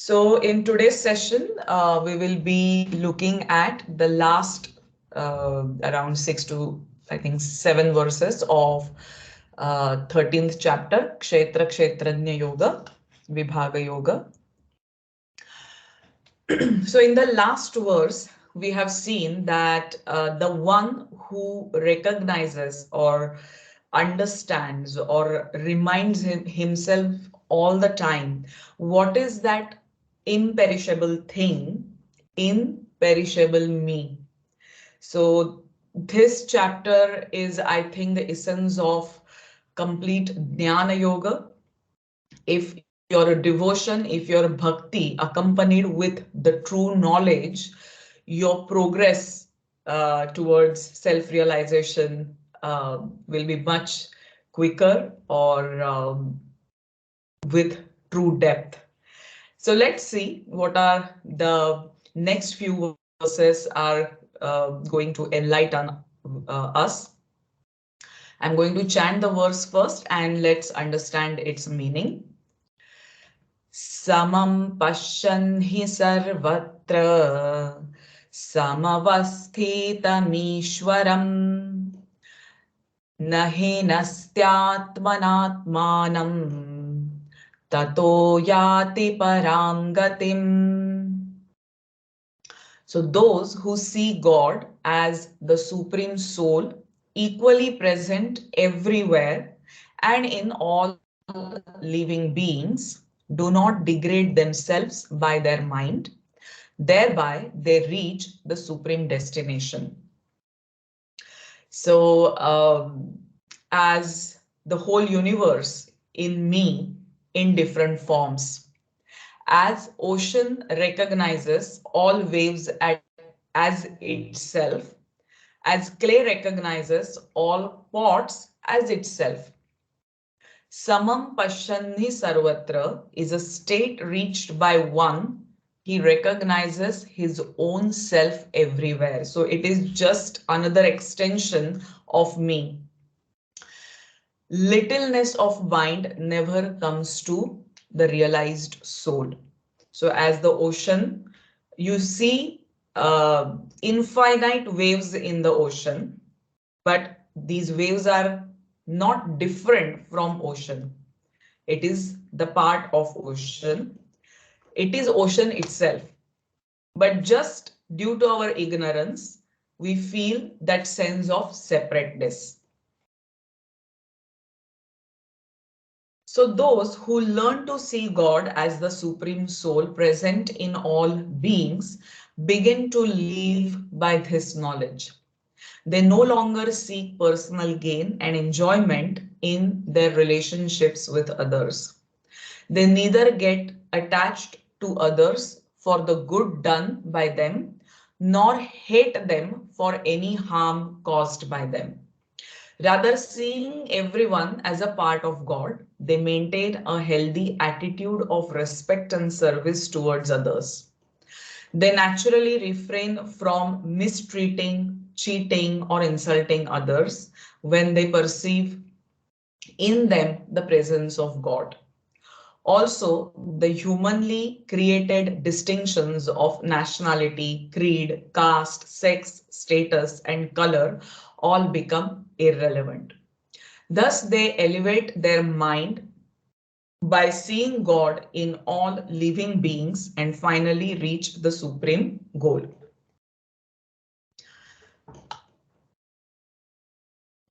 So in today's session, we will be looking at the last around 6 to I think 7 verses of 13th chapter, Kshetra Kṣhetrajña Yoga, Vibhāg Yoga. So in the last verse, we have seen that the one who recognizes or understands or reminds himself all the time what is that imperishable thing in perishable me. So this chapter is, I think, the essence of complete Jnana Yoga. If your devotion, if your bhakti accompanied with the true knowledge, your progress towards self-realization will be much quicker or with true depth. So let's see what are the next few verses are going to enlighten us. I'm going to chant the verse first and let's understand its meaning. Samam pashyan hi sarvatra samavasthitamishwaram nahi nastyatmanatmanam tato yati param gatim. So those who see God as the Supreme Soul, equally present everywhere and in all living beings, do not degrade themselves by their mind. Thereby, they reach the supreme destination. So, as the whole universe in me in different forms, as ocean recognizes all waves as itself, as clay recognizes all pots as itself. Samam Pashyanhi Sarvatra is a state reached by one. He recognizes his own self everywhere. So it is just another extension of me. Littleness of mind never comes to the realized soul. So as the ocean, you see infinite waves in the ocean, but these waves are not different from ocean. It is the part of ocean. It is ocean itself. But just due to our ignorance, we feel that sense of separateness. So those who learn to see God as the Supreme Soul present in all beings begin to live by this knowledge. They no longer seek personal gain and enjoyment in their relationships with others. They neither get attached to others for the good done by them, nor hate them for any harm caused by them. Rather, seeing everyone as a part of God, they maintain a healthy attitude of respect and service towards others. They naturally refrain from mistreating, cheating, or insulting others when they perceive in them the presence of God. Also, the humanly created distinctions of nationality, creed, caste, sex, status, and color all become irrelevant. Thus, they elevate their mind by seeing God in all living beings and finally reach the supreme goal.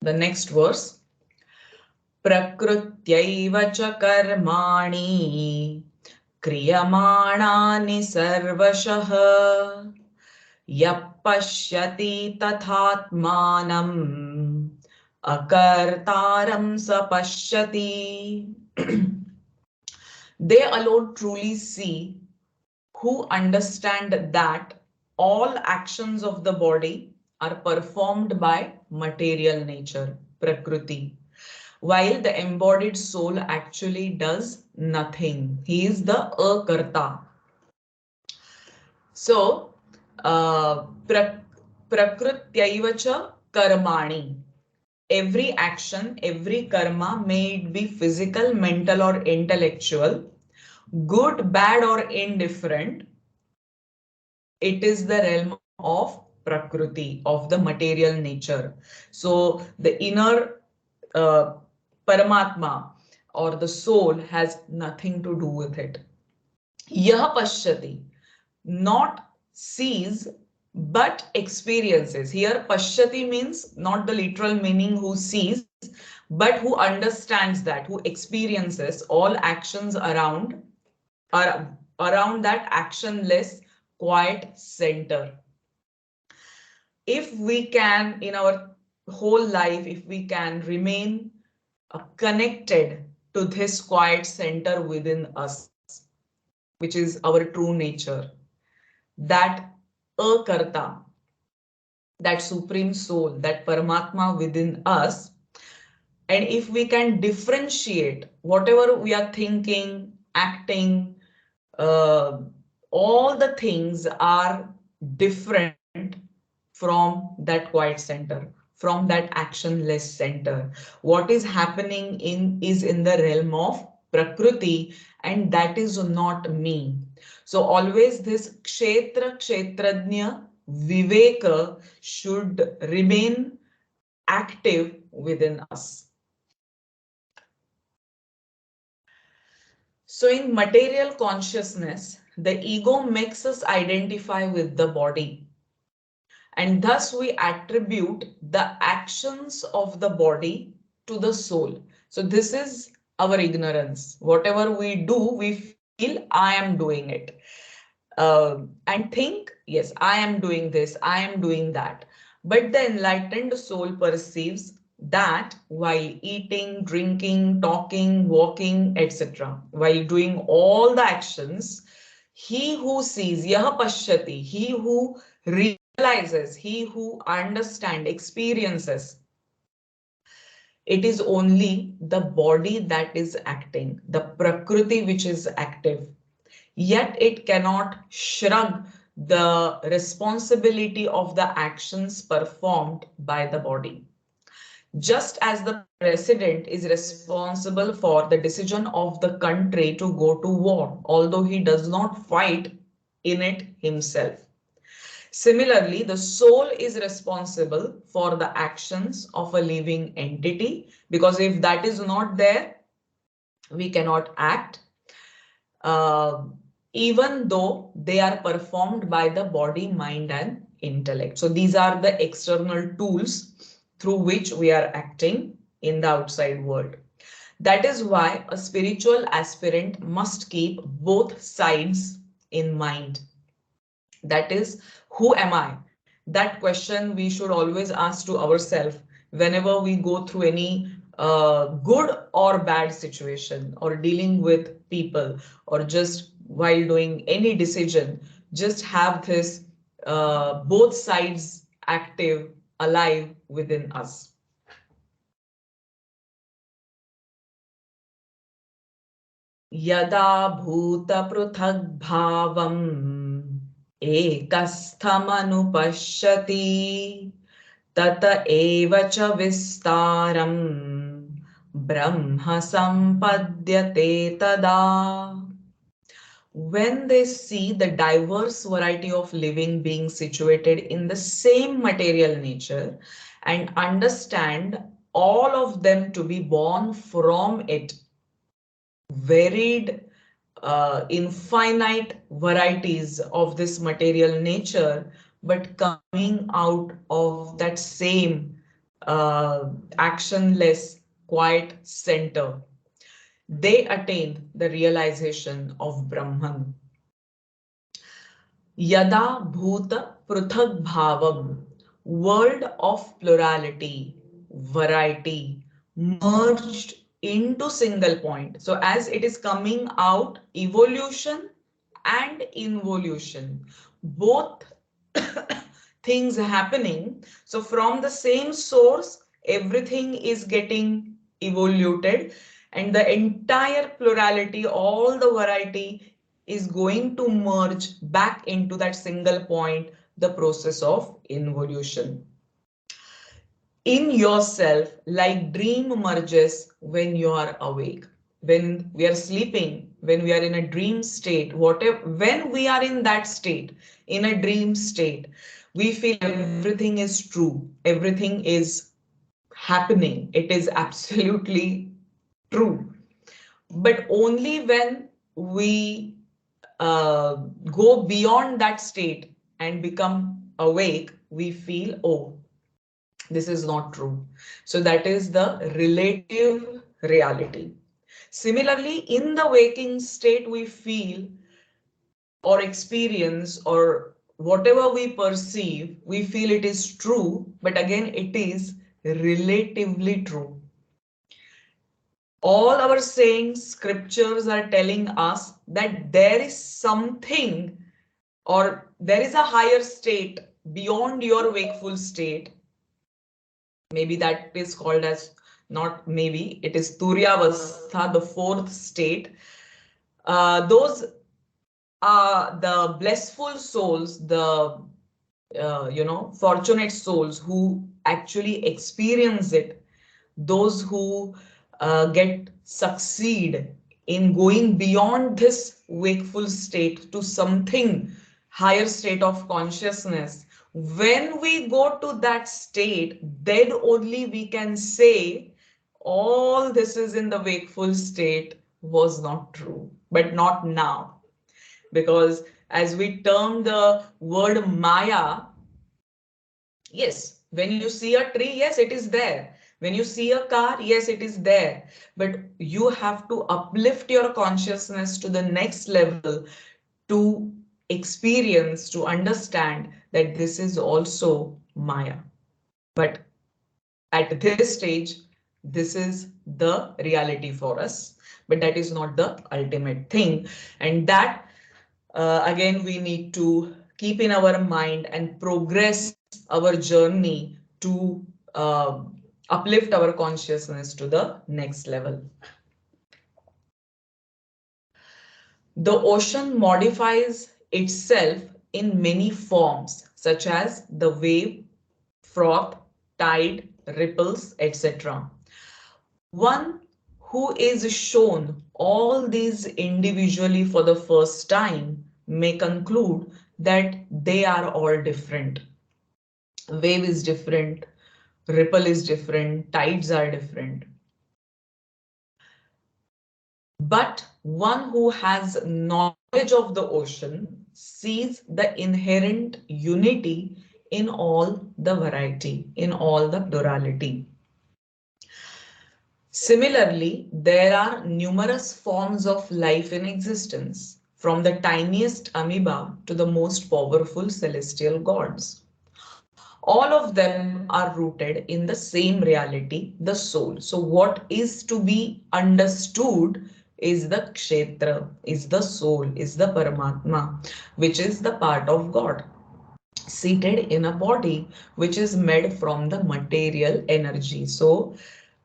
The next verse. Prakrityaiva cha karmani kriyamāṇāni sarvashah yapashyati tathatmānam akartaram sapashyati. They alone truly see, who understand that all actions of the body are performed by material nature, Prakriti, while the embodied soul actually does nothing. He is the akarta. So, Prakrityaiva cha karmani. Every action, every karma, may it be physical, mental, or intellectual, good, bad, or indifferent, it is the realm of Prakriti, of the material nature. So the inner uh, Paramatma or the soul has nothing to do with it. Yah pashyati, not sees but experiences. Here pashyati means not the literal meaning who sees, but who understands that, who experiences all actions around that actionless quiet center. If we can, in our whole life, if we can remain connected to this quiet center within us, which is our true nature, that akarta, that supreme soul, that Paramatma within us, and if we can differentiate whatever we are thinking, acting, uh, all the things are different from that quiet center, from that actionless center. What is happening is in the realm of Prakriti, and that is not me. So always this Kshetra Kṣhetrajña Viveka should remain active within us. So in material consciousness, the ego makes us identify with the body, and thus we attribute the actions of the body to the soul. So this is our ignorance. Whatever we do, we feel I am doing it. And think, yes, I am doing this, I am doing that. But the enlightened soul perceives that while eating, drinking, talking, walking, etc., while doing all the actions, he who sees, yah pashyati, he who realizes, he who understands, experiences, it is only the body that is acting, the Prakriti which is active. Yet it cannot shrug the responsibility of the actions performed by the body. Just as the president is responsible for the decision of the country to go to war, although he does not fight in it himself. Similarly, the soul is responsible for the actions of a living entity, because if that is not there, we cannot act, uh, even though they are performed by the body, mind, and intellect. So these are the external tools through which we are acting in the outside world. That is why a spiritual aspirant must keep both sides in mind. That is, who am I? That question we should always ask to ourselves whenever we go through any good or bad situation, or dealing with people, or just while doing any decision. Just have this both sides active, alive within us. Yada bhuta pruthak bhavam ekasthamanupashyati tata eva cha vistaram brahma sampadhyate tada. When they see the diverse variety of living beings situated in the same material nature and understand all of them to be born from it, varied, infinite varieties of this material nature, but coming out of that same actionless, quiet center, they attain the realization of Brahman. Yada bhuta pruthak bhavam, world of plurality, variety, merged into single point. So as it is coming out, evolution and involution, both things happening. So from the same source, everything is getting evoluted, and the entire plurality, all the variety is going to merge back into that single point, the process of involution. In yourself, like dream merges when you are awake. When we are sleeping, when we are in a dream state, when we are in that state, in a dream state, we feel everything is true, everything is happening, it is absolutely true. But only when we go beyond that state and become awake, we feel, oh, this is not true. So that is the relative reality. Similarly, in the waking state, we feel or experience or whatever we perceive, we feel it is true, but again, it is relatively true. All our sayings, scriptures are telling us that there is something or there is a higher state beyond your wakeful state. Maybe that is called as, not maybe, it is Turyavastha, the fourth state. Those are the blissful souls, the fortunate souls who actually experience it, those who get succeed in going beyond this wakeful state to something higher state of consciousness. When we go to that state, then only we can say all this is in the wakeful state was not true, but not now. Because as we term the word Maya, yes, when you see a tree, yes, it is there. When you see a car, yes, it is there. But you have to uplift your consciousness to the next level to experience, to understand that this is also Maya. But at this stage, this is the reality for us. But that is not the ultimate thing. And that, again, we need to keep in our mind and progress our journey to uplift our consciousness to the next level. The ocean modifies itself in many forms, such as the wave, froth, tide, ripples, etc. One who is shown all these individually for the first time may conclude that they are all different. Wave is different, ripple is different, tides are different. But one who has knowledge of the ocean sees the inherent unity in all the variety, in all the plurality. Similarly, there are numerous forms of life in existence, from the tiniest amoeba to the most powerful celestial gods. All of them are rooted in the same reality, the soul. So what is to be understood is the Kshetra, is the soul, is the Paramatma, which is the part of God, seated in a body which is made from the material energy. So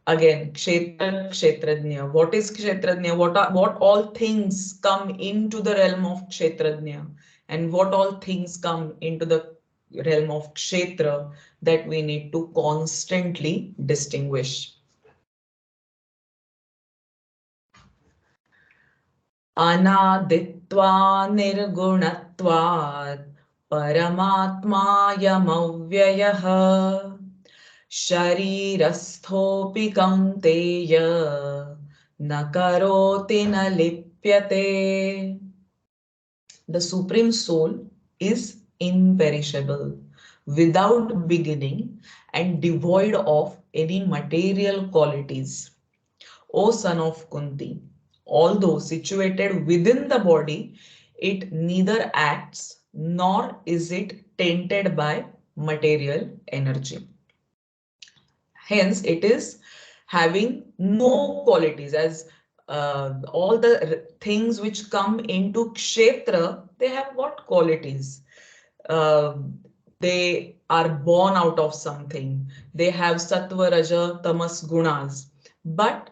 again, Kshetra Kṣhetrajña. What is Kshetrajna? What all things come into the realm of Kshetrajna, and what all things come into the realm of Kshetra that we need to constantly distinguish. Anaditva nirgunatvat paramatmayamavyayaha sharirasthopi kaunteya na karoti na lipyate. The Supreme Soul is imperishable, without beginning and devoid of any material qualities. O son of Kunti, although situated within the body, it neither acts nor is it tainted by material energy. Hence, it is having no qualities, as all the things which come into Kshetra, they have what qualities? Uh, they are born out of something. They have sattva, raja, tamas gunas. But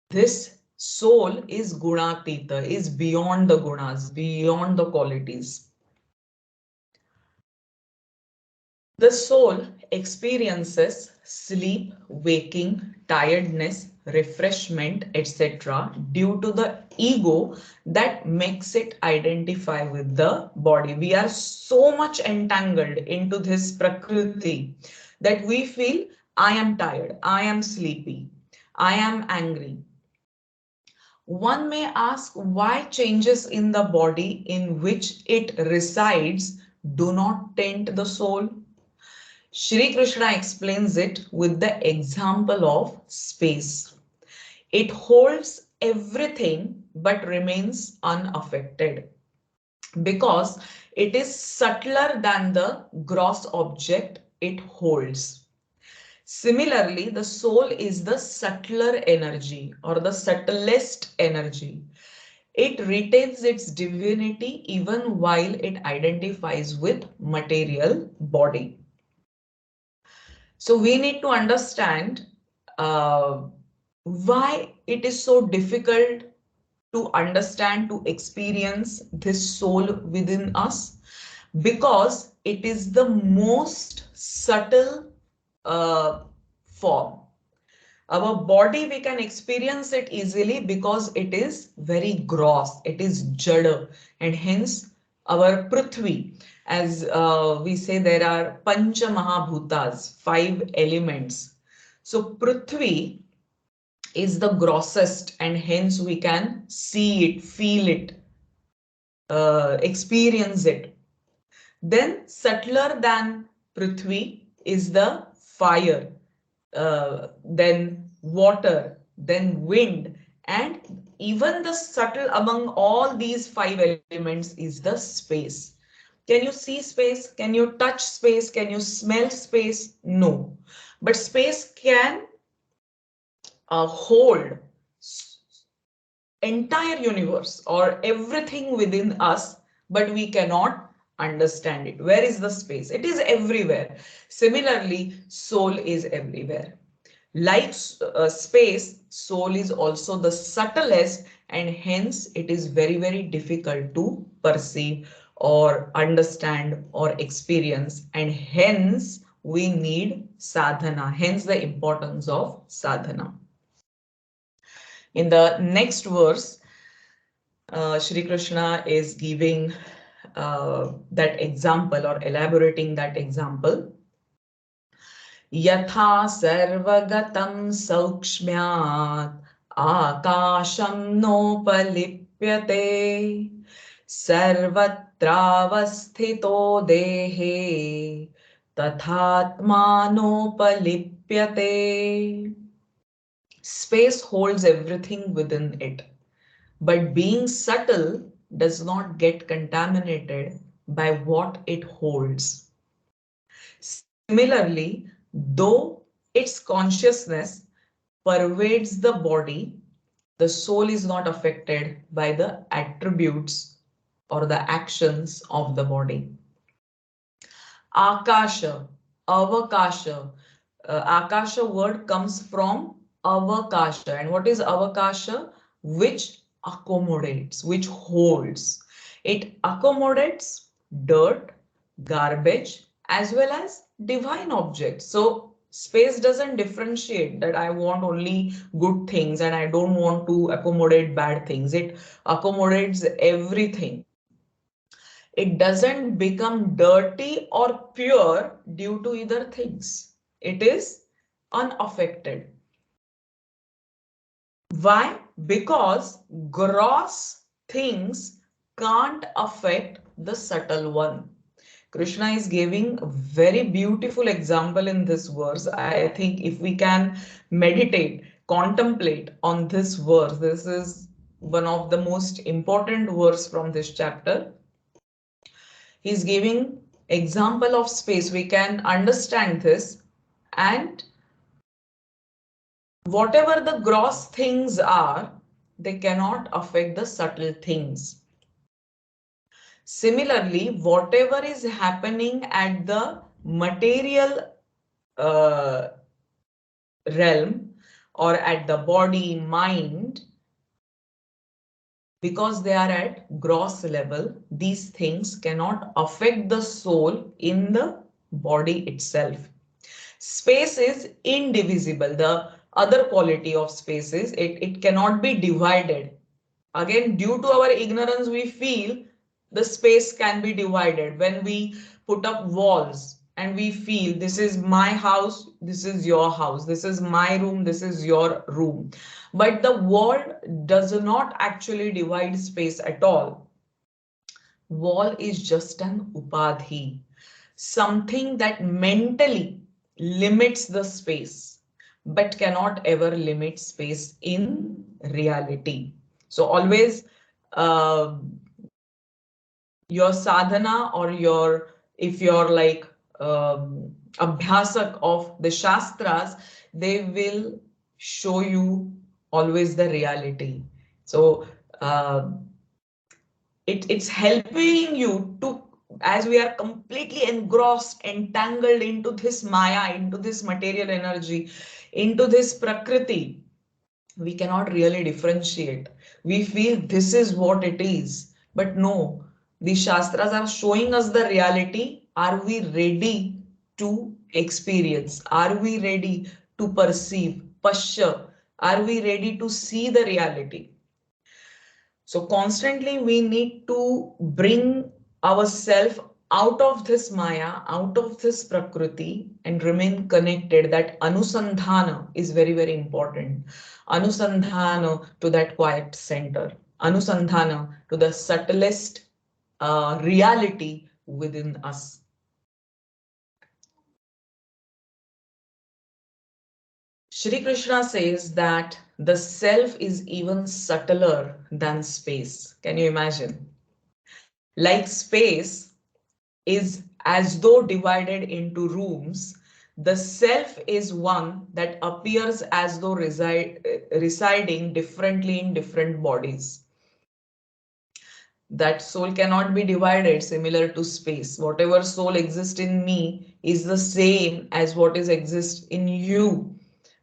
this soul is gunatita, is beyond the gunas, beyond the qualities. The soul experiences sleep, waking, tiredness, refreshment, etc. due to the ego that makes it identify with the body. We are so much entangled into this Prakriti that we feel I am tired, I am sleepy, I am angry. One may ask why changes in the body in which it resides do not taint the soul. Shri Krishna explains it with the example of space. It holds everything but remains unaffected because it is subtler than the gross object it holds. Similarly, the soul is the subtler energy or the subtlest energy. It retains its divinity even while it identifies with material body. So we need to understand why it is so difficult to understand, to experience this soul within us, because it is the most subtle form. Our body, we can experience it easily because it is very gross, it is jada, and hence our Prithvi, as we say, there are Pancha Mahabhutas, 5 elements. So Prithvi is the grossest, and hence we can see it, feel it, experience it. Then subtler than Prithvi is the fire, then water, then wind, and even the subtle among all these 5 elements is the space. Can you see space? Can you touch space? Can you smell space? No. But space can hold entire universe or everything within us, but we cannot understand it. Where is the space? It is everywhere. Similarly, soul is everywhere. Like space, soul is also the subtlest, and hence it is very, very difficult to perceive or understand or experience, and hence we need sadhana, hence the importance of sadhana. In the next verse, Shri Krishna is giving that example or elaborating that example. Yatha sarvagatam saukshmyat akasham nopalipyate sarvatravasthito dehe tathatmanopalipyate. Space holds everything within it, but being subtle does not get contaminated by what it holds. Similarly, though its consciousness pervades the body, the soul is not affected by the attributes or the actions of the body. Akasha, avakasha. Akasha word comes from avakasha. And what is avakasha? Which accommodates, which holds. It accommodates dirt, garbage, as well as divine objects. So space doesn't differentiate that I want only good things and I don't want to accommodate bad things. It accommodates everything. It doesn't become dirty or pure due to either things. It is unaffected. Why? Because gross things can't affect the subtle one. Krishna is giving a very beautiful example in this verse. I think if we can meditate, contemplate on this verse, this is one of the most important verse from this chapter. He's giving example of space. We can understand this, and whatever the gross things are, they cannot affect the subtle things. Similarly, whatever is happening at the material uh, realm or at the body, mind, because they are at gross level, these things cannot affect the soul in the body itself. Space is indivisible. The other quality of space is it cannot be divided. Again, due to our ignorance, we feel the space can be divided. When we put up walls and we feel this is my house, this is your house, this is my room, this is your room. But the wall does not actually divide space at all. Wall is just an upadhi, something that mentally limits the space, but cannot ever limit space in reality. So always your sadhana or if you're like abhyasak of the shastras, they will show you always the reality. So uh, it's helping you to, as we are completely engrossed, entangled into this maya, into this material energy, into this prakriti, we cannot really differentiate. We feel this is what it is, but no, the shastras are showing us the reality. Are we ready to experience? Are we ready to perceive, pashya? Are we ready to see the reality? So constantly we need to bring ourselves out of this maya, out of this prakriti, and remain connected. That anusandhana is very, very important. Anusandhana to that quiet center. Anusandhana to the subtlest reality within us. Shri Krishna says that the self is even subtler than space. Can you imagine? Like space is as though divided into rooms, the self is one that appears as though residing differently in different bodies. That soul cannot be divided, similar to space. Whatever soul exists in me is the same as what is exists in you.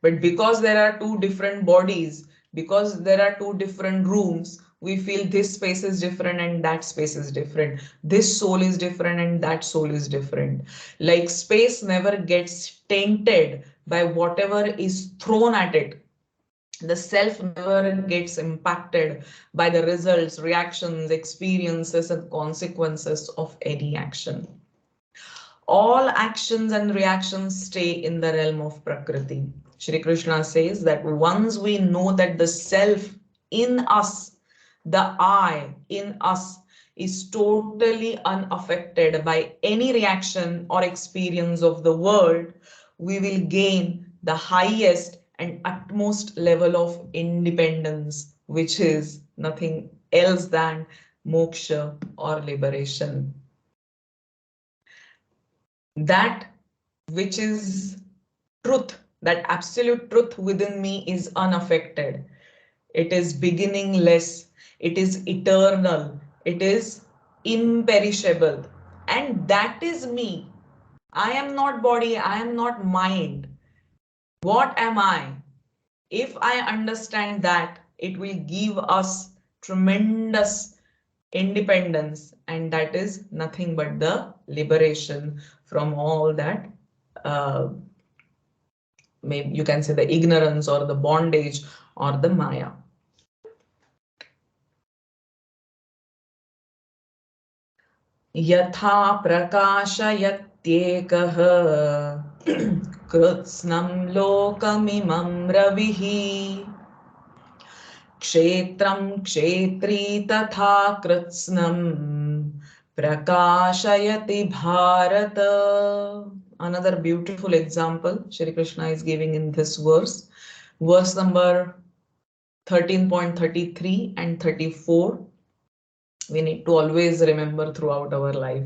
But because there are two different bodies, because there are two different rooms, we feel this space is different and that space is different. This soul is different and that soul is different. Like space never gets tainted by whatever is thrown at it. The self never gets impacted by the results, reactions, experiences, and consequences of any action. All actions and reactions stay in the realm of Prakriti. Shri Krishna says that once we know that the self in us, the I in us, is totally unaffected by any reaction or experience of the world, we will gain the highest and utmost level of independence, which is nothing else than moksha or liberation. That which is truth, that absolute truth within me is unaffected. It is beginningless. It is eternal. It is imperishable. And that is me. I am not body. I am not mind. What am I? If I understand that, it will give us tremendous independence, and that is nothing but the liberation from all that, maybe you can say the ignorance or the bondage or the maya. Yatha prakashayत्यekah कृत्स्नं लोकमिमं रविः क्षेत्रं क्षेत्री तथा कृत्स्नं prakashayati bharata. Another beautiful example Shri Krishna is giving in this verse. Verse number 13.33 and 34. We need to always remember throughout our life.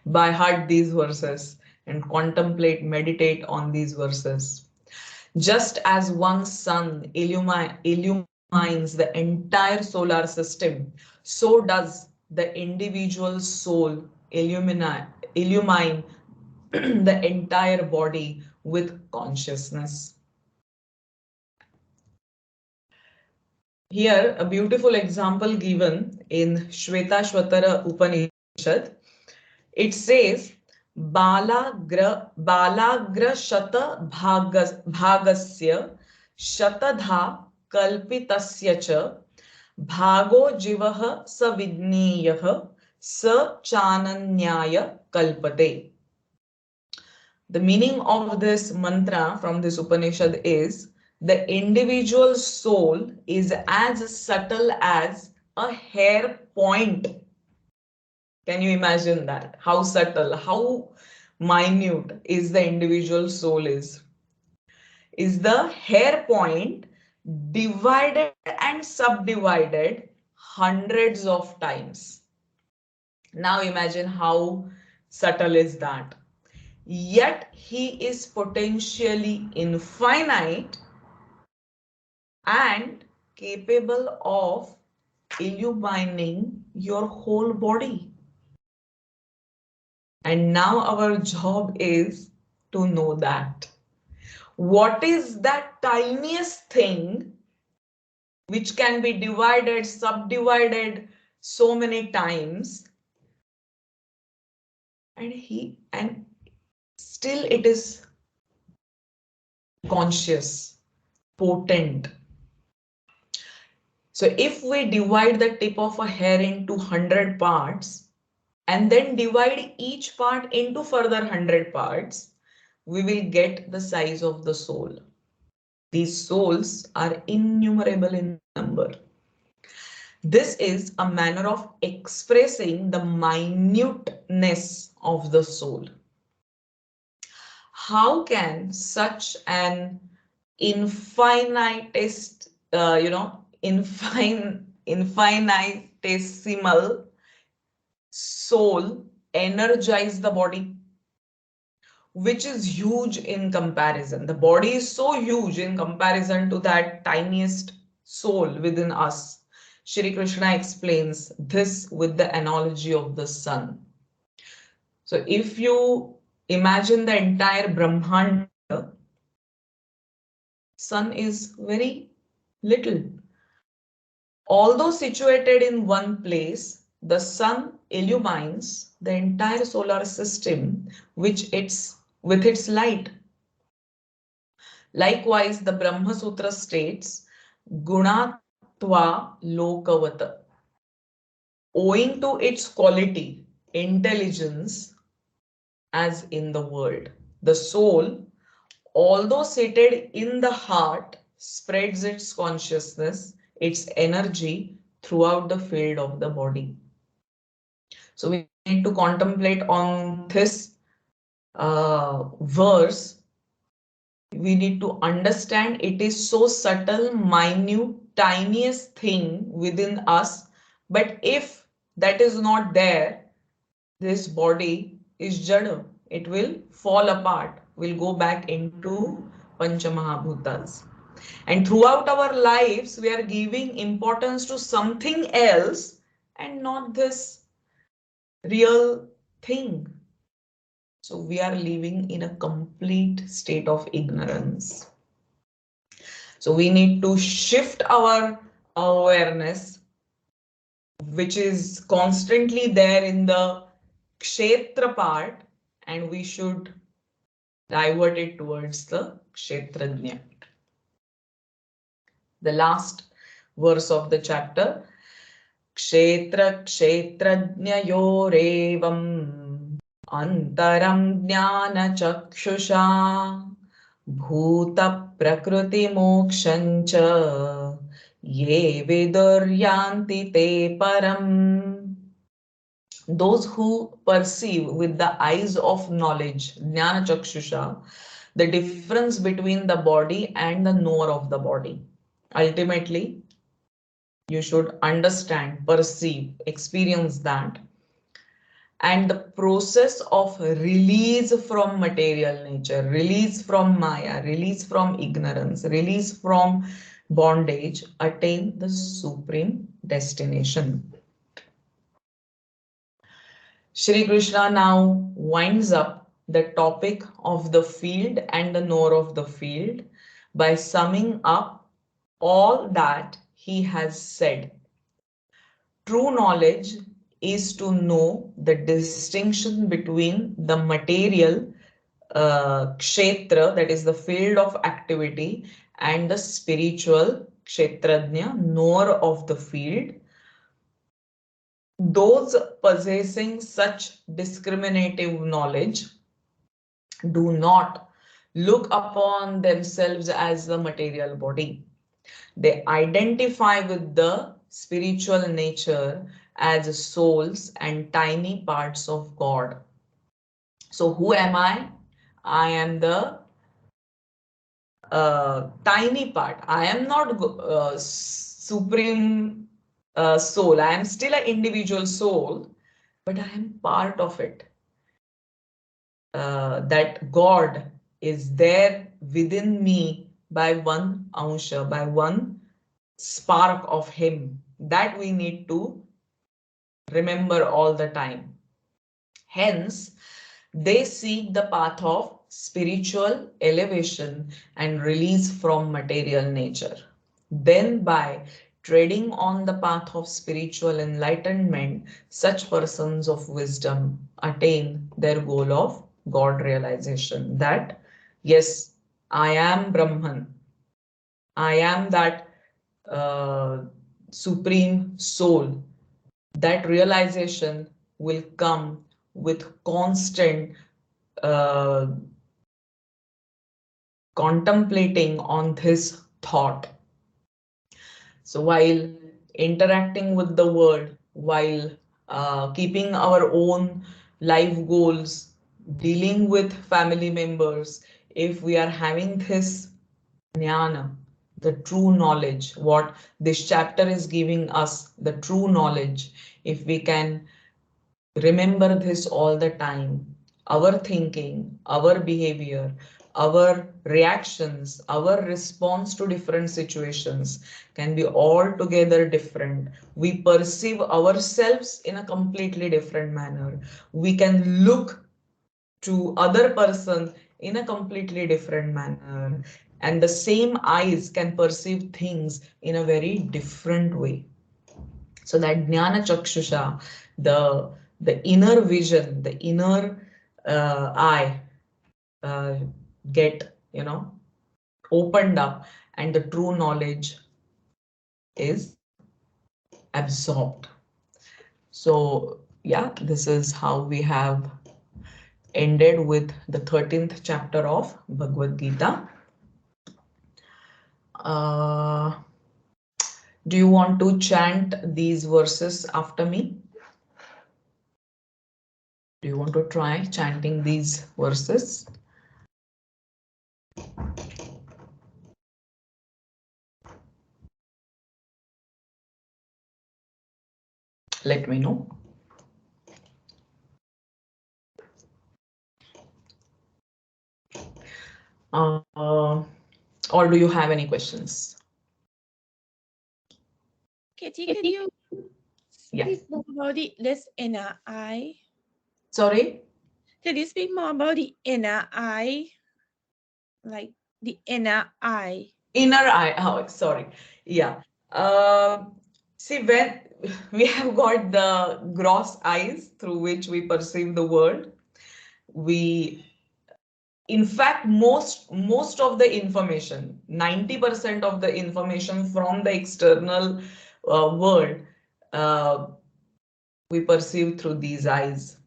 By heart these verses and contemplate, meditate on these verses. Just as one sun illumines the entire solar system, so does the individual soul illumine the entire body with consciousness. Here, a beautiful example given in Shvetashvatara Upanishad. It says, बालाग्र शत भागस्य शतधा कल्पितस्य च भागो जीवः सविज्ञेयः स चानन्याय kalpate. The meaning of this mantra from this Upanishad is the individual soul is as subtle as a hair point. Can you imagine that? How subtle, how minute is the individual soul is the hair point divided and subdivided hundreds of times. Now imagine how subtle is that. Yet he is potentially infinite and capable of illumining your whole body. And now our job is to know that. What is that tiniest thing which can be divided, subdivided so many times, and still it is conscious, potent. So if we divide the tip of a hair into 100 parts and then divide each part into further 100 parts, we will get the size of the soul. These souls are innumerable in number. This is a manner of expressing the minuteness of the soul. How can such an infinitesimal soul energize the body, which is huge in comparison? The body is so huge in comparison to that tiniest soul within us. Shri Krishna explains this with the analogy of the sun. So if you imagine the entire Brahmanda, sun is very little. Although situated in one place, the sun illumines the entire solar system with its light. Likewise, the Brahma Sutra states, Gunatva Lokavata. Owing to its quality, intelligence, as in the world, the soul, although seated in the heart, spreads its consciousness, its energy throughout the field of the body. So we need to contemplate on this verse. We need to understand it is so subtle, minute, tiniest thing within us. But if that is not there, this body is jada. It will fall apart, will go back into Pancha Mahabhutas. And throughout our lives, we are giving importance to something else and not this real thing. So we are living in a complete state of ignorance. So we need to shift our awareness, which is constantly there in the Kshetra part, and we should divert it towards the Kshetrajna. The last verse of the chapter, Kshetra Kṣhetrajña Vibhāg Antaram Jnana Chakshusha Bhuta Prakriti Mokshancha Ye Viduryanti Te Param. Those who perceive with the eyes of knowledge, Jnana Chakshusha, the difference between the body and the knower of the body. Ultimately, you should understand, perceive, experience that. And the process of release from material nature, release from Maya, release from ignorance, release from bondage, attain the supreme destination. Shri Krishna now winds up the topic of the field and the knower of the field by summing up all that he has said. True knowledge is to know the distinction between the material Kshetra, that is the field of activity, and the spiritual Kshetrajna, knower of the field. Those possessing such discriminative knowledge do not look upon themselves as the material body. They identify with the spiritual nature as souls and tiny parts of God. So who am I? I am the tiny part. I am not supreme soul. I am still an individual soul, but I am part of it. That God is there within me by one ansha, by one spark of Him. That we need to remember all the time. Hence, they seek the path of spiritual elevation and release from material nature. Then, by treading on the path of spiritual enlightenment, such persons of wisdom attain their goal of God realization. That, yes, I am Brahman. I am that supreme soul. That realization will come with constant uh, contemplating on this thought. So while interacting with the world, while keeping our own life goals, dealing with family members, if we are having this jnana, the true knowledge, what this chapter is giving us, the true knowledge, if we can remember this all the time, our thinking, our behavior, our reactions, our response to different situations can be altogether different. We perceive ourselves in a completely different manner. We can look to other person in a completely different manner. And the same eyes can perceive things in a very different way. So that jnana chakshusha, the inner vision, the inner eye uh, get, opened up, and the true knowledge is absorbed. So yeah, this is how we have ended with the 13th chapter of Bhagavad Gita. Do you want to chant these verses after me? Do you want to try chanting these verses? Let me know. Or do you have any questions? Katie, can you Yes. speak more about this inner eye? Sorry? Can you speak more about the inner eye? Like the inner eye. Inner eye. Oh, sorry. Yeah. See, when we have got the gross eyes through which we perceive the world, we, in fact, most of the information, 90% of the information from the external world, uh, we perceive through these eyes.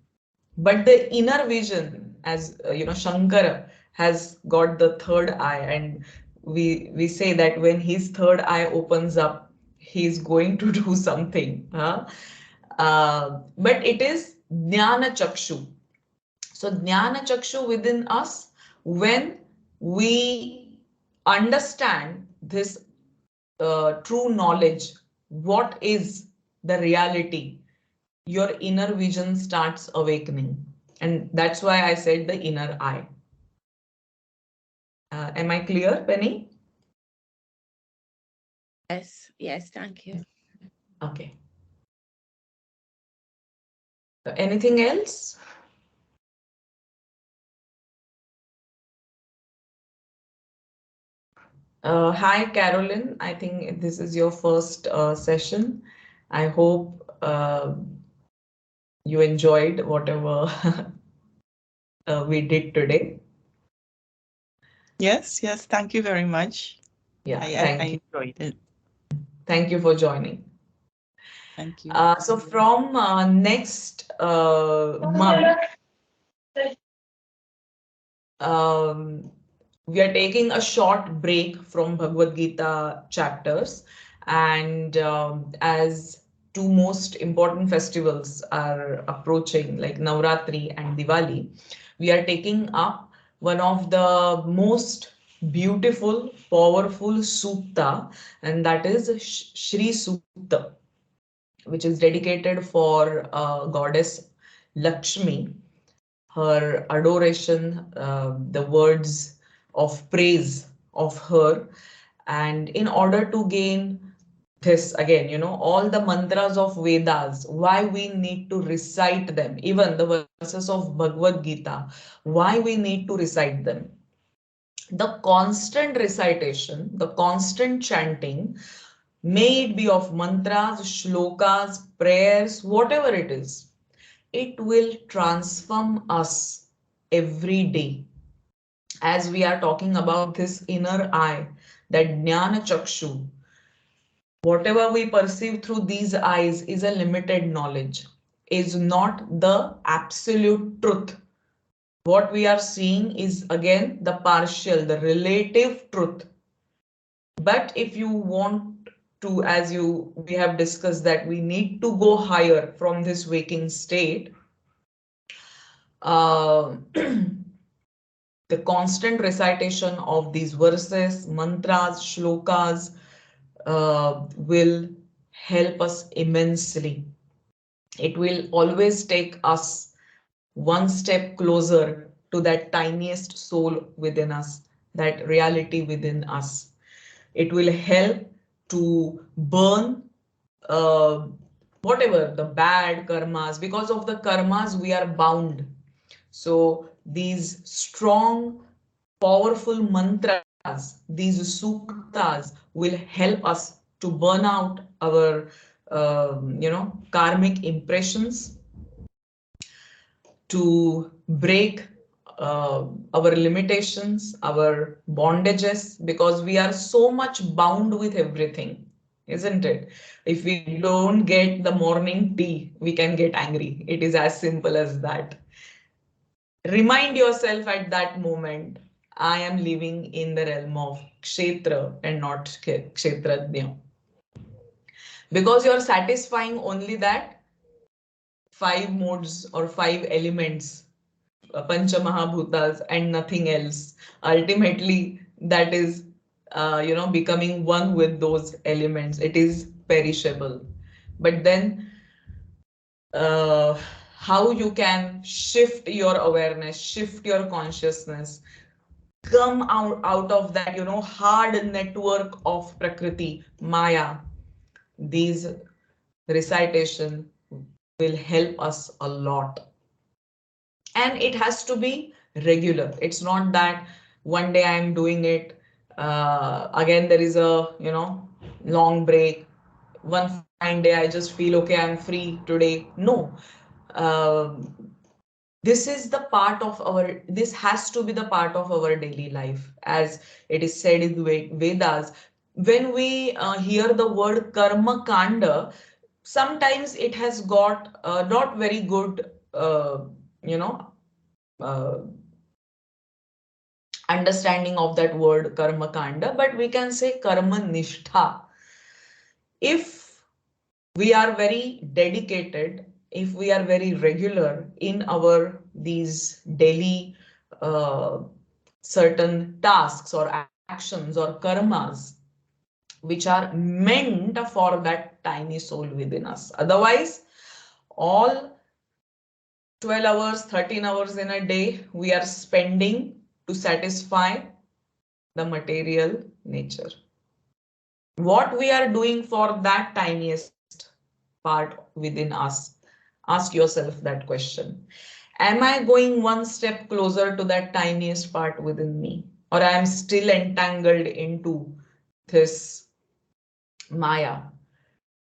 But the inner vision, as Shankara has got the third eye, and we say that when his third eye opens up, he's going to do something. Huh? But it is Jnana Chakshu. So Jnana Chakshu within us, when we understand this true knowledge, what is the reality, your inner vision starts awakening. And that's why I said the inner eye. Am I clear, Penny? Yes, thank you. Okay. Anything else? Hi, Carolyn. I think this is your first session. I hope you enjoyed whatever we did today. Yes, yes. Thank you very much. Yeah, I thank you. enjoyed it. Thank you for joining. Thank you. So from next month, um, we are taking a short break from Bhagavad Gita chapters, and as two most important festivals are approaching, like Navratri and Diwali, we are taking up one of the most beautiful, powerful sutta, and that is Shri Sutta, which is dedicated for goddess Lakshmi, her adoration, the words of praise of her. And in order to gain this, again, all the mantras of Vedas, why we need to recite them, even the verses of Bhagavad Gita, why we need to recite them. The constant recitation, the constant chanting, may it be of mantras, shlokas, prayers, whatever it is, it will transform us every day. As we are talking about this inner eye, that Jnana Chakshu, whatever we perceive through these eyes is a limited knowledge, is not the absolute truth. What we are seeing is again the partial, the relative truth. But if you want to, as we have discussed, that we need to go higher from this waking state, uh, the constant recitation of these verses, mantras, shlokas will help us immensely. It will always take us one step closer to that tiniest soul within us, that reality within us. It will help to burn uh, whatever the bad karmas. Because of the karmas, we are bound. So these strong, powerful mantras, these suktas will help us to burn out our, karmic impressions, to break our limitations, our bondages, because we are so much bound with everything, isn't it? If we don't get the morning tea, we can get angry. It is as simple as that. Remind yourself at that moment, I am living in the realm of Kshetra and not Kshetrajna. Because you're satisfying only that five modes or five elements, Pancha Mahabhutas, and nothing else. Ultimately, that is, becoming one with those elements. It is perishable. But then, uh, how you can shift your awareness, shift your consciousness, come out of that, hard network of Prakriti, Maya. These recitation will help us a lot. And it has to be regular. It's not that one day I'm doing it, again there is a long break, one fine day I just feel okay, I'm free today. No, um, this is the part of our, this has to be the part of our daily life, as it is said in the Vedas. When we hear the word karma kanda, sometimes it has got not very good you know uh, understanding of that word karma kanda, but we can say karma nishtha. If we are very dedicated, if we are very regular in our these daily uh, certain tasks or actions or karmas, which are meant for that tiny soul within us. Otherwise, all 12 hours, 13 hours in a day, we are spending to satisfy the material nature. What we are doing for that tiniest part within us? Ask yourself that question. Am I going one step closer to that tiniest part within me? Or I am still entangled into this Maya?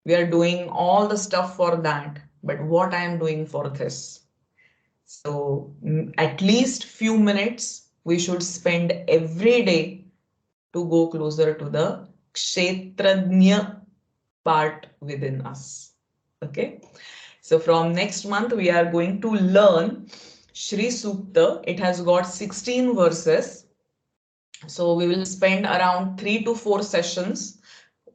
We are doing all the stuff for that, but what I am doing for this. So at least few minutes we should spend every day to go closer to the Kshetrajna part within us. Okay. So from next month, we are going to learn Shri Sukta. It has got 16 verses. So we will spend around 3 to 4 sessions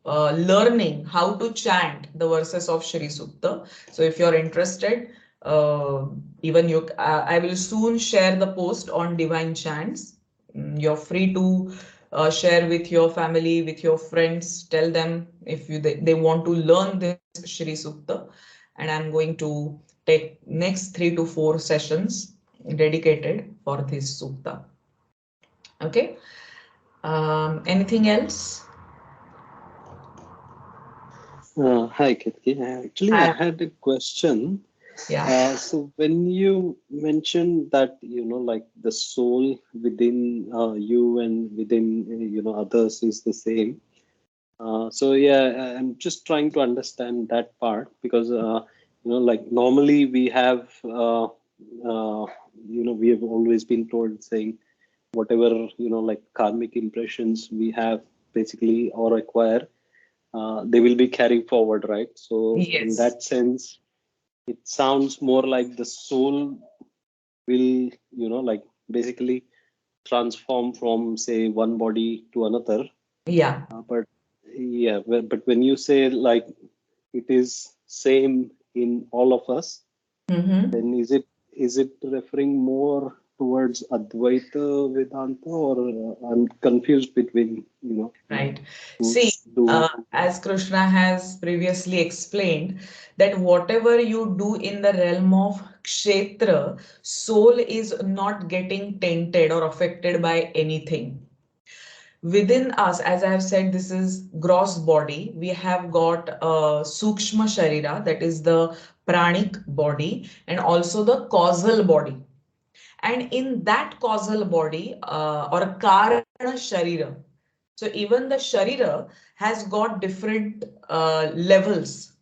learning how to chant the verses of Shri Sukta. So if you're interested, even you, I will soon share the post on divine chants. You're free to share with your family, with your friends. Tell them if they want to learn this Shri Sukta, and I'm going to take next 3 to 4 sessions dedicated for this Sukta. Okay. Anything else? Hi, Ketki. Actually, I Hi. had a question. Yeah. So when you mentioned that, like the soul within you and within, others is the same. So yeah, I'm just trying to understand that part because, like normally we have, we have always been told saying whatever, like karmic impressions we have basically or acquire, they will be carried forward, right? So in Yes. that sense, it sounds more like the soul will, like basically transform from say one body to another. Yeah. But yeah, but when you say like it is same in all of us, Mm-hmm. then is it referring more towards Advaita Vedanta or I'm confused between Right. two. See, two as Krishna has previously explained, that whatever you do in the realm of Kshetra, soul is not getting tainted or affected by anything. Within us, as I have said, this is gross body. We have got Sukshma Sharira, that is the pranic body, and also the causal body. And in that causal body or Karana Sharira, so even the Sharira has got different levels.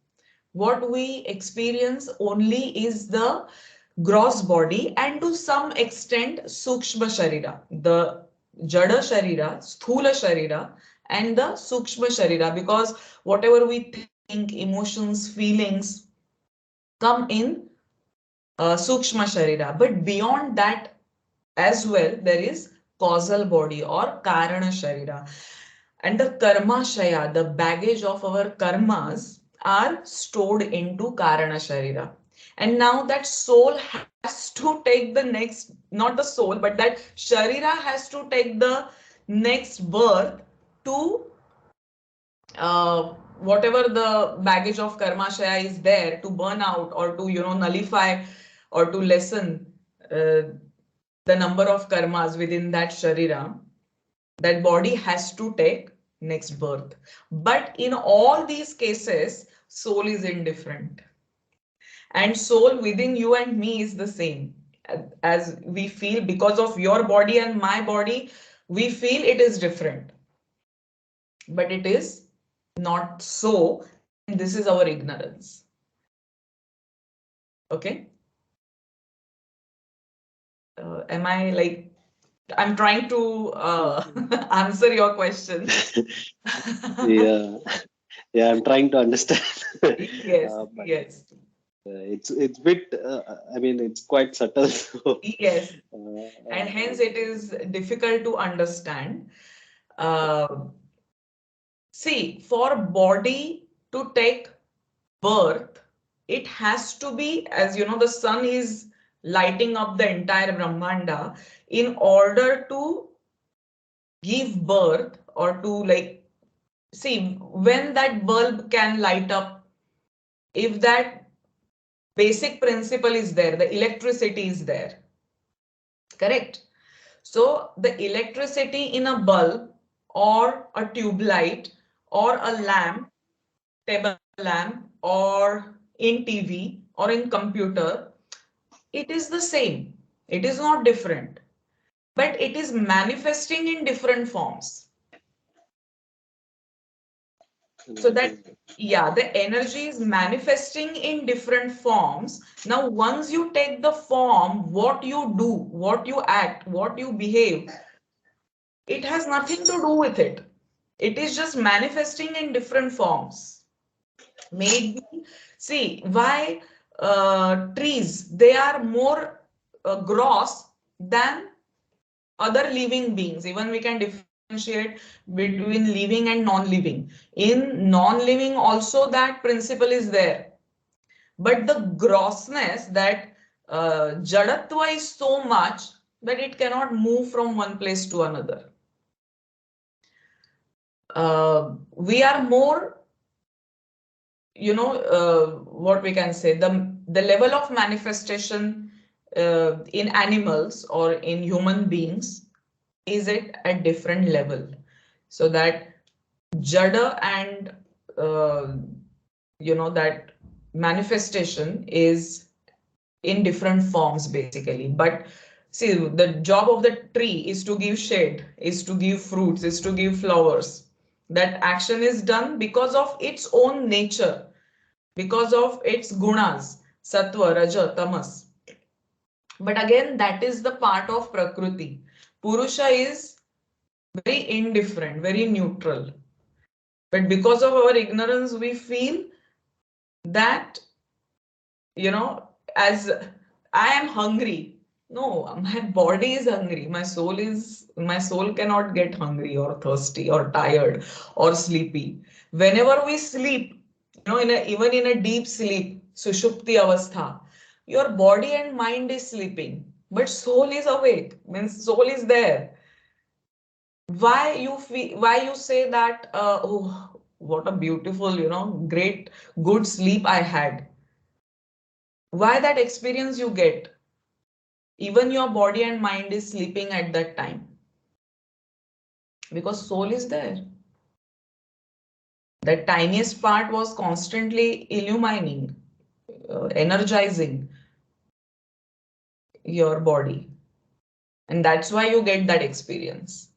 What we experience only is the gross body and to some extent Sukshma Sharira, the Jada Sharira, Sthula Sharira, and the Sukshma Sharira, because whatever we think, emotions, feelings come in Sukshma Sharira. But beyond that, as well, there is causal body or Karana Sharira. And the Karma Shaya, the baggage of our karmas, are stored into Karana Sharira. And now that soul has to take the next, not the soul, but that Sharira has to take the next birth to whatever the baggage of karma shaya is there to burn out or to nullify or to lessen the number of karmas within that sharira, that body has to take next birth. But in all these cases, soul is indifferent. And soul within you and me is the same. As we feel because of your body and my body, we feel it is different. But it is not so. And this is our ignorance. Okay. Am I like, I'm trying to answer your question. yeah, yeah, I'm trying to understand. Yes, But yes, it's bit. I mean, it's quite subtle. So, yes. And uh, hence it is difficult to understand. Uh, See, for body to take birth, it has to be, as you know, the sun is lighting up the entire Brahmanda. In order to give birth or to like, see, when that bulb can light up, if that basic principle is there, the electricity is there, correct? So the electricity in a bulb or a tube light or a lamp, table lamp, or in TV or in computer, it is the same. It is not different, but it is manifesting in different forms. So that, yeah, the energy is manifesting in different forms. Now, once you take the form, what you do, what you act, what you behave, it has nothing to do with it. It is just manifesting in different forms. Maybe, see, why trees, they are more gross than other living beings. Even we can differentiate between living and non-living. In non-living also that principle is there. But the grossness, that jadatva is so much that it cannot move from one place to another. We are more, what we can say, the level of manifestation in animals or in human beings is at a different level. So that jada and that manifestation is in different forms basically. But see, the job of the tree is to give shade, is to give fruits, is to give flowers. That action is done because of its own nature, because of its gunas, sattva, raja, tamas. But again, that is the part of Prakriti. Purusha is very indifferent, very neutral. But because of our ignorance, we feel that, as I am hungry. No, my body is hungry. My soul cannot get hungry or thirsty or tired or sleepy. Whenever we sleep, even in a deep sleep, sushupti avastha, your body and mind is sleeping, but soul is awake, means soul is there. Why you say that, oh, what a beautiful, great, good sleep I had. Why that experience you get? Even your body and mind is sleeping at that time. Because soul is there. That tiniest part was constantly illumining, energizing your body. And that's why you get that experience.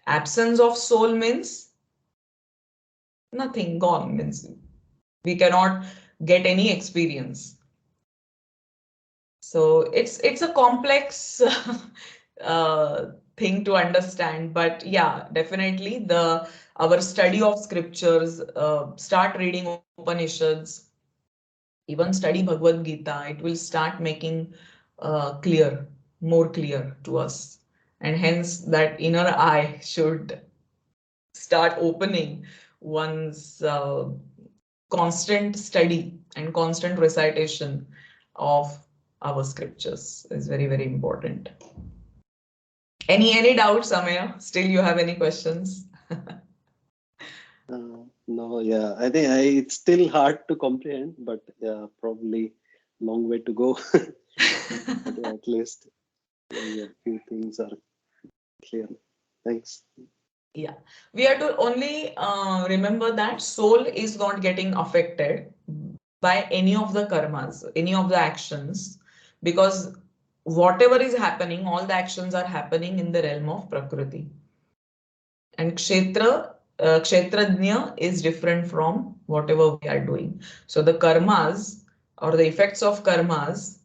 Absence of soul means nothing, gone, means we cannot get any experience. So it's a complex thing to understand, but yeah, definitely our study of scriptures, start reading Upanishads, even study Bhagavad Gita, it will start making more clear to us, and hence that inner eye should start opening. One's constant study and constant recitation of our scriptures is very, very important. Any doubts, Amaya? Still you have any questions? No, yeah, I think it's still hard to comprehend, but yeah, probably long way to go. But yeah, at least yeah, few things are clear. Thanks. Yeah, we have to only remember that soul is not getting affected by any of the karmas, any of the actions, because whatever is happening, all the actions are happening in the realm of Prakriti. And Kshetrajna is different from whatever we are doing. So the karmas or the effects of karmas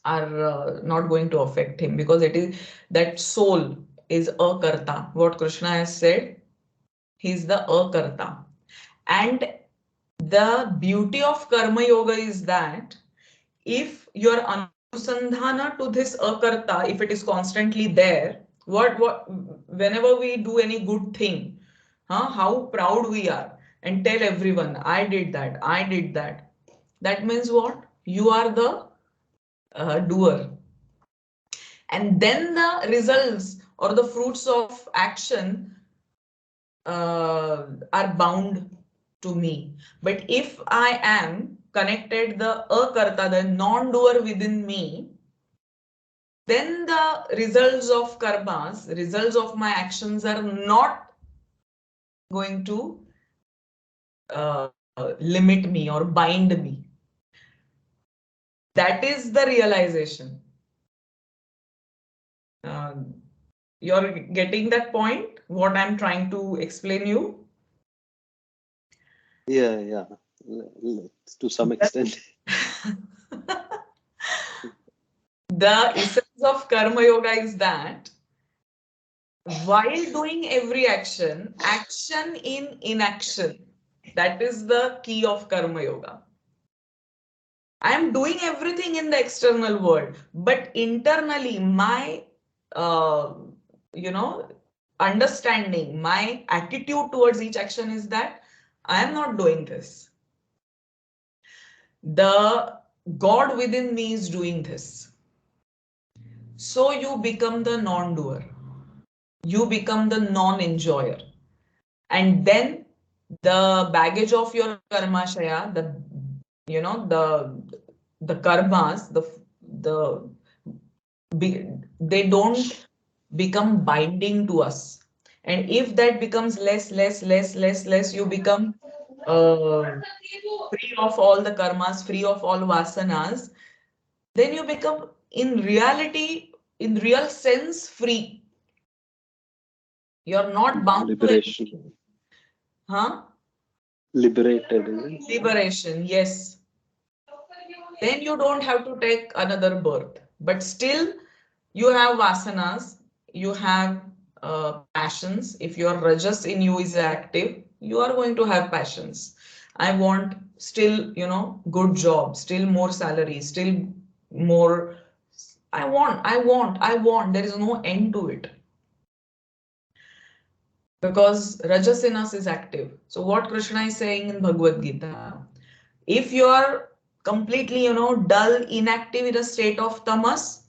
are not going to affect him, because it is that soul is a karta. What Krishna has said, he is the akarta. And the beauty of karma yoga is that if your anusandhana to this akarta, if it is constantly there, whenever we do any good thing, how proud we are and tell everyone, I did that, I did that. That means what? You are the doer. And then the results or the fruits of action are bound to me. But if I am connected the akarta, the non-doer within me, then the results of karmas, results of my actions are not going to limit me or bind me. That is the realization. You're getting that point, what I'm trying to explain you? Yeah. To some extent. The essence of karma yoga is that while doing every action, action in inaction. That is the key of karma yoga. I am doing everything in the external world, but internally, my, uh, understanding, my attitude towards each action is that I am not doing this. The God within me is doing this. So you become the non-doer. You become the non-enjoyer. And then the baggage of your karmashaya, the karmas, the they don't become binding to us. And if that becomes less, you become free of all the karmas, free of all vasanas, then you become in reality, in real sense, free. You're not bound to Liberation. anything. Huh? Liberated, isn't it? Liberation, yes. Then you don't have to take another birth. But still, you have vasanas, you have passions. If your rajas in you is active, you are going to have passions. I want still, good job, still more salary, still more. I want. There is no end to it. Because rajas in us is active. So what Krishna is saying in Bhagavad Gita, if you are completely, dull, inactive in a state of tamas,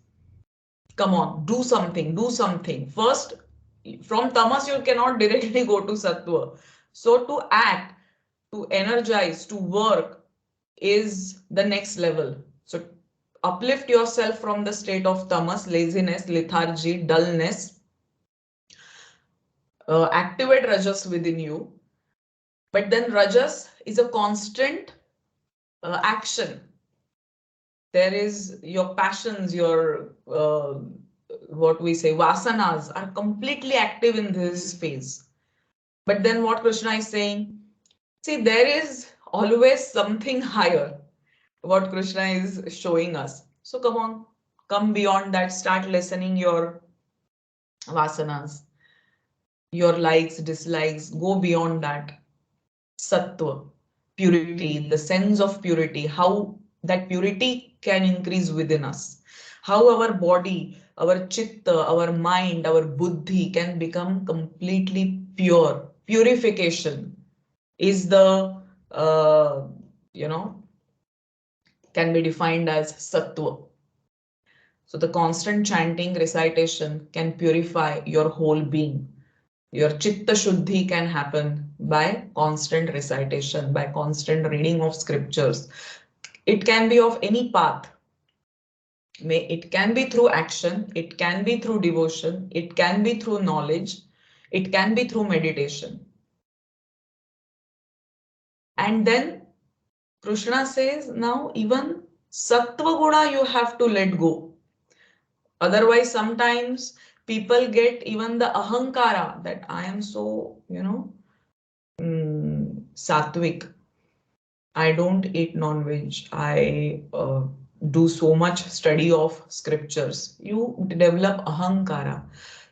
come on, do something, do something. First, from tamas, you cannot directly go to sattva. So to act, to energize, to work is the next level. So uplift yourself from the state of tamas, laziness, lethargy, dullness, activate rajas within you. But then rajas is a constant action. There is your passions, your what we say vasanas are completely active in this phase. But then what Krishna is saying, see, there is always something higher, what Krishna is showing us. So come on, come beyond that, start lessening your vasanas, your likes, dislikes, go beyond that. Sattva, purity, the sense of purity, how that purity can increase within us, how our body, our chitta, our mind, our buddhi can become completely pure. Purification is the, uh, you know, can be defined as sattva. So the constant chanting, recitation can purify your whole being. Your chitta shuddhi can happen by constant recitation, by constant reading of scriptures. It can be of any path. It can be through action, it can be through devotion, it can be through knowledge, it can be through meditation. And then Krishna says, now even sattva guna you have to let go. Otherwise, sometimes people get even the ahankara that I am so, sattvic. I don't eat non-veg. I do so much study of scriptures. You develop ahankara.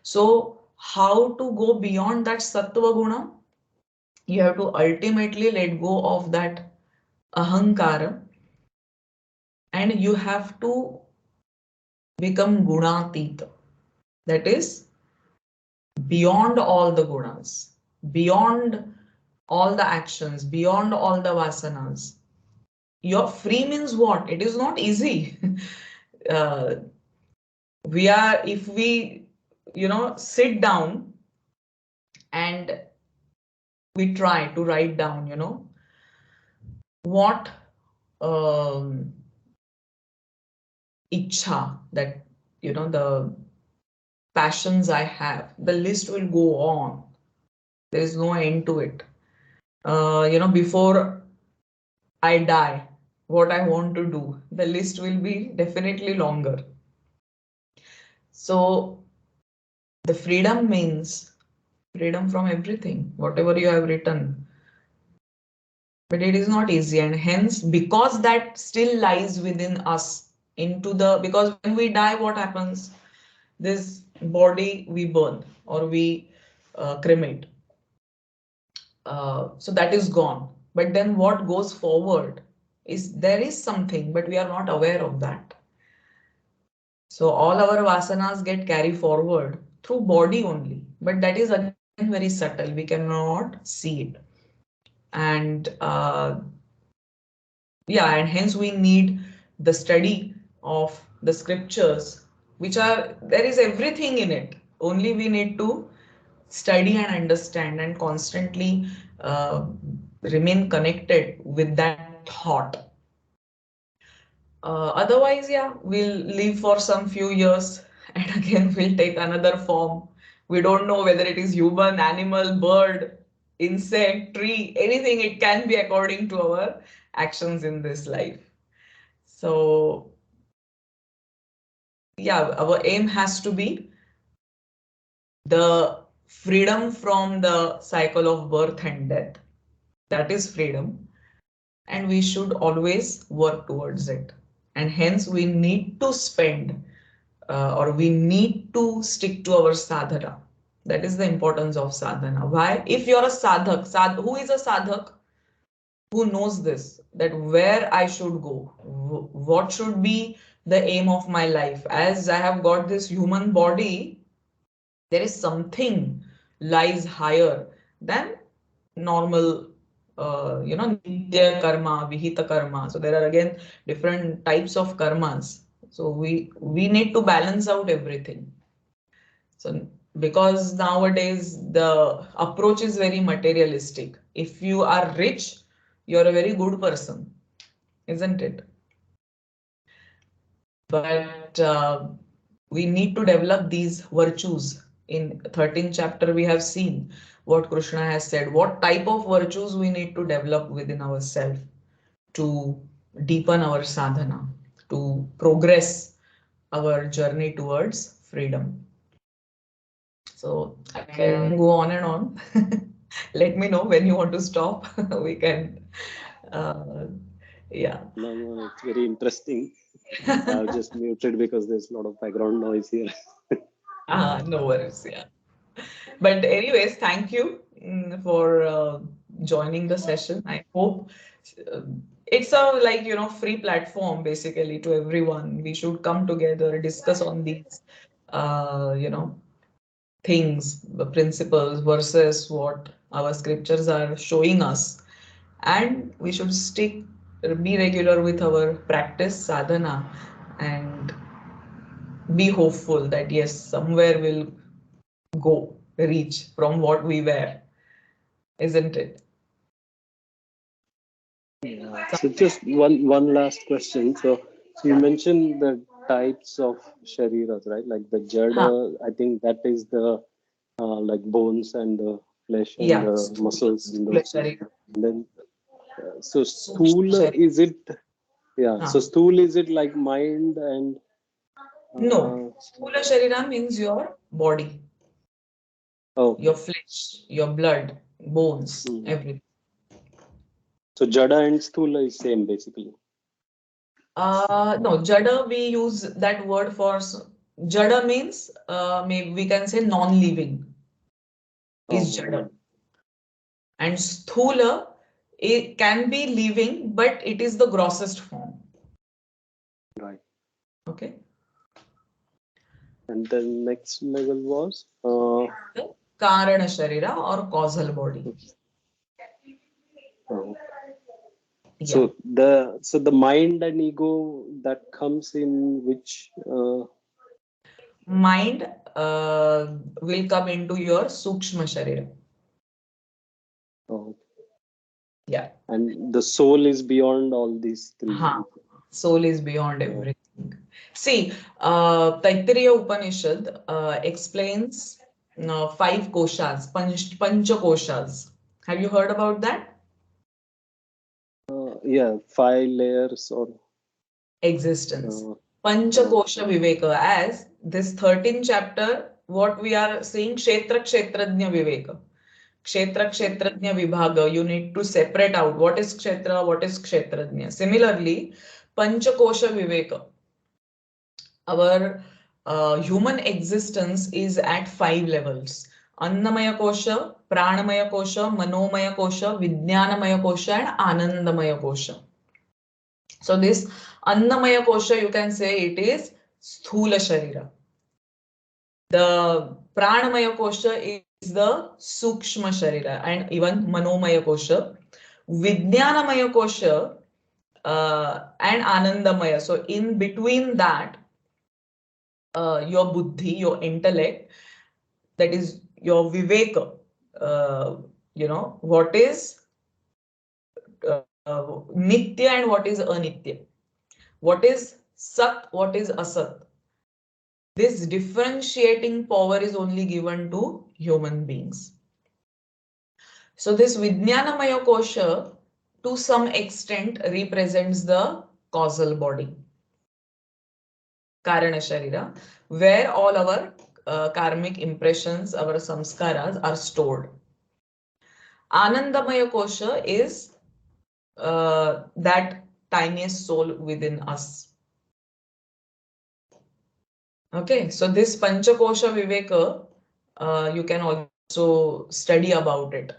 So how to go beyond that sattva guna? You have to ultimately let go of that ahankara and you have to become gunatita. That is beyond all the gunas, beyond all the actions, beyond all the vasanas. You're free means what? It is not easy. uh, if we, sit down and we try to write down, what ichha, that, the passions I have, the list will go on. There is no end to it. Before I die, what I want to do, the list will be definitely longer. So the freedom means freedom from everything, whatever you have written. But it is not easy, and hence, because that still lies within us, because when we die, what happens? This body we burn or we cremate. So that is gone. But then what goes forward is there is something, but we are not aware of that. So all our vasanas get carried forward through body only, but that is again very subtle. We cannot see it. And yeah, and hence we need the study of the scriptures, which are, there is everything in it. Only we need to study and understand and constantly remain connected with that thought. Otherwise, yeah, we'll live for some few years and again we'll take another form. We don't know whether it is human, animal, bird, insect, tree, anything. It can be according to our actions in this life. So, yeah, our aim has to be the freedom from the cycle of birth and death. That is freedom. And we should always work towards it. And hence we need to spend or we need to stick to our sadhana. That is the importance of sadhana. Why? If you're a sadhak, who is a sadhak? Who knows this, that where I should go, what should be the aim of my life. As I have got this human body, there is something lies higher than normal, nitya karma, vihita karma. So there are again different types of karmas. So we need to balance out everything. So because nowadays the approach is very materialistic. If you are rich, you're a very good person, isn't it? But we need to develop these virtues. In 13th chapter, we have seen what Krishna has said, what type of virtues we need to develop within ourselves to deepen our sadhana, to progress our journey towards freedom. So I can go on and on. Let me know when you want to stop. We can, uh, yeah. No, it's very interesting. I've just muted because there's a lot of background noise here. No worries. Yeah. But anyways, thank you for joining the session. I hope uh, it's a free platform basically to everyone. We should come together, discuss on these things, the principles versus what our scriptures are showing us. And we should be regular with our practice sadhana and be hopeful that yes, somewhere we'll reach from what we were, isn't it? Yeah. So just one last question. So you mentioned the types of shariras, right? Like the Huh. jada, I think that is the like bones and the flesh and Yeah, the muscles and Sthula those. Sharira, And then so Sukshma stool Sharira. is it? Yeah. Huh. So stool is it like mind and No, uh, Sthula Sharira means your body, okay. your flesh, your blood, bones, Hmm. everything. So jada and stula is same basically. No, Jada, we use that word for Jada means maybe we can say non-living is Jada. Oh, And Sthula, it can be living, but it is the grossest form. right. Okay. And the next level was The Karana Sharira or causal body. oh. Yeah. So the mind and ego that comes in which Mind will come into your Sukshma Sharira. oh, Yeah. and the soul is beyond all these three. Huh. Soul is beyond Yeah. everything. See, Taittiriya Upanishad explains five koshas, pancha koshas. Have you heard about that? Yeah, 5 layers or Existence. uh, Pancha kosha viveka, as this 13th chapter, what we are seeing, Kshetra Kṣhetrajña Vibhāg. Kshetra Kṣhetrajña Vibhāg, you need to separate out what is Kshetra, what is Kshetrajna. Similarly, Panchakosha Viveka. Our human existence is at 5 levels. Annamaya Kosha, Pranamaya Kosha, Manomaya Kosha, Vijnanamaya Kosha and Anandamaya Kosha. So this Annamaya Kosha, you can say it is Sthula Sharira. The Pranamaya Kosha is the Sukshma Sharira and even Manomaya Kosha. Vijnanamaya Kosha and Anandamaya. So in between that, your buddhi, your intellect, that is your viveka, what is nitya and what is anitya, what is sat, what is asat. This differentiating power is only given to human beings. So this Vijnanamaya Kosha to some extent represents the causal body, Karana Sharira, where all our karmic impressions, our samskaras are stored. Anandamaya Kosha is that tiniest soul within us. Okay, so this Panchakosha Viveka, you can also study about it.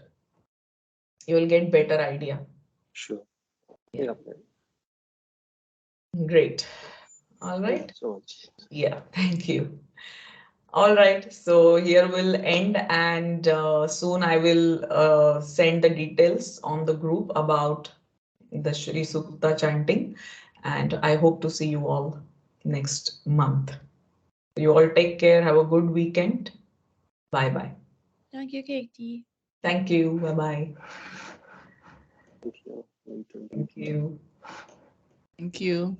You will get better idea. Sure. Yeah. Yeah. Great. All right. Thank you so much. Yeah, thank you. All right, so here we'll end, and soon I will send the details on the group about the Shri Sukta chanting, and I hope to see you all next month. You all take care. Have a good weekend. Bye bye. Thank you, Katie. Thank you. Bye bye. Thank you. Thank you. Thank you.